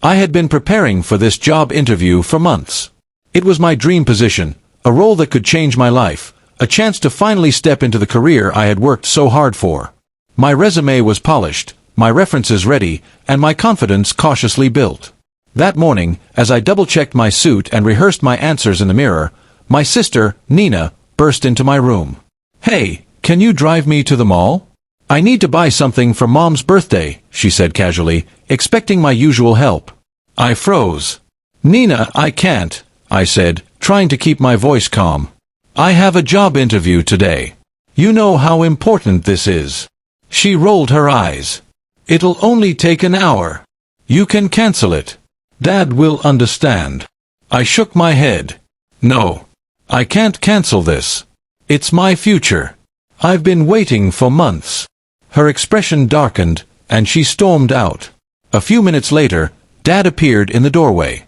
I had been preparing for this job interview for months. It was my dream position, a role that could change my life, a chance to finally step into the career I had worked so hard for. My resume was polished, my references ready, and my confidence cautiously built. That morning, as I double-checked my suit and rehearsed my answers in the mirror, my sister, Nina, burst into my room. "Hey, can you drive me to the mall? I need to buy something for Mom's birthday," she said casually, expecting my usual help. I froze. "Nina, I can't," I said, trying to keep my voice calm. "I have a job interview today. You know how important this is." She rolled her eyes. "It'll only take an hour. You can cancel it. Dad will understand." I shook my head. "No. I can't cancel this. It's my future. I've been waiting for months." Her expression darkened, and she stormed out. A few minutes later, Dad appeared in the doorway.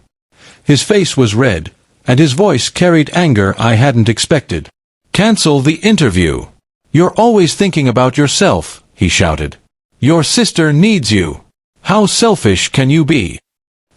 His face was red, and his voice carried anger I hadn't expected. "Cancel the interview. You're always thinking about yourself," he shouted. "Your sister needs you. How selfish can you be?"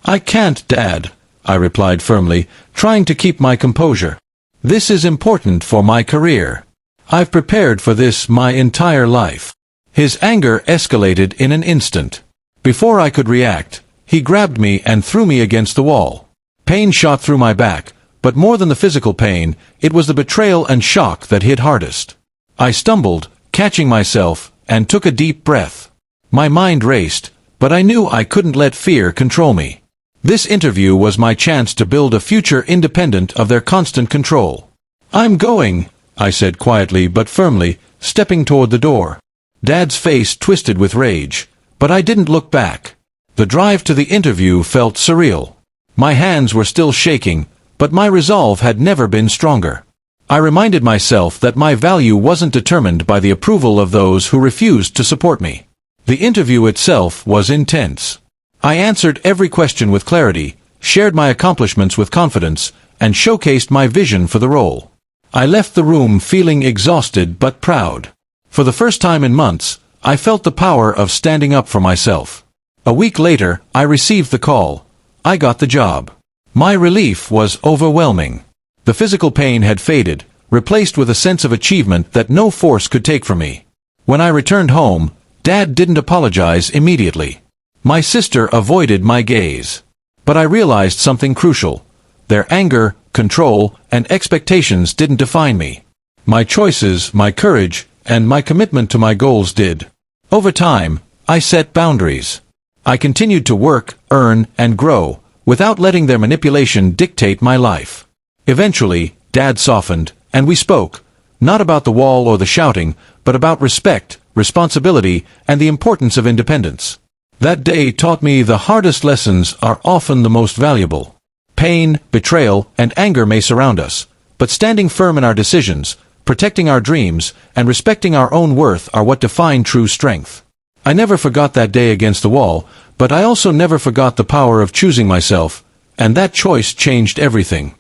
"I can't, Dad," I replied firmly, trying to keep my composure. "This is important for my career. I've prepared for this my entire life." His anger escalated in an instant. Before I could react, he grabbed me and threw me against the wall. Pain shot through my back, but more than the physical pain, it was the betrayal and shock that hit hardest. I stumbled, catching myself, and took a deep breath. My mind raced, but I knew I couldn't let fear control me. This interview was my chance to build a future independent of their constant control. "I'm going," I said quietly but firmly, stepping toward the door. Dad's face twisted with rage, but I didn't look back. The drive to the interview felt surreal. My hands were still shaking, but my resolve had never been stronger. I reminded myself that my value wasn't determined by the approval of those who refused to support me. The interview itself was intense. I answered every question with clarity, shared my accomplishments with confidence, and showcased my vision for the role. I left the room feeling exhausted but proud. For the first time in months, I felt the power of standing up for myself. A week later, I received the call. I got the job. My relief was overwhelming. The physical pain had faded, replaced with a sense of achievement that no force could take from me. When I returned home, Dad didn't apologize immediately. My sister avoided my gaze. But I realized something crucial. Their anger, control, and expectations didn't define me. My choices, my courage, and my commitment to my goals did. Over time, I set boundaries. I continued to work, earn, and grow, without letting their manipulation dictate my life. Eventually, Dad softened, and we spoke, not about the wall or the shouting, but about respect, responsibility, and the importance of independence. That day taught me the hardest lessons are often the most valuable. Pain, betrayal, and anger may surround us, but standing firm in our decisions, protecting our dreams, and respecting our own worth are what define true strength. I never forgot that day against the wall, but I also never forgot the power of choosing myself, and that choice changed everything.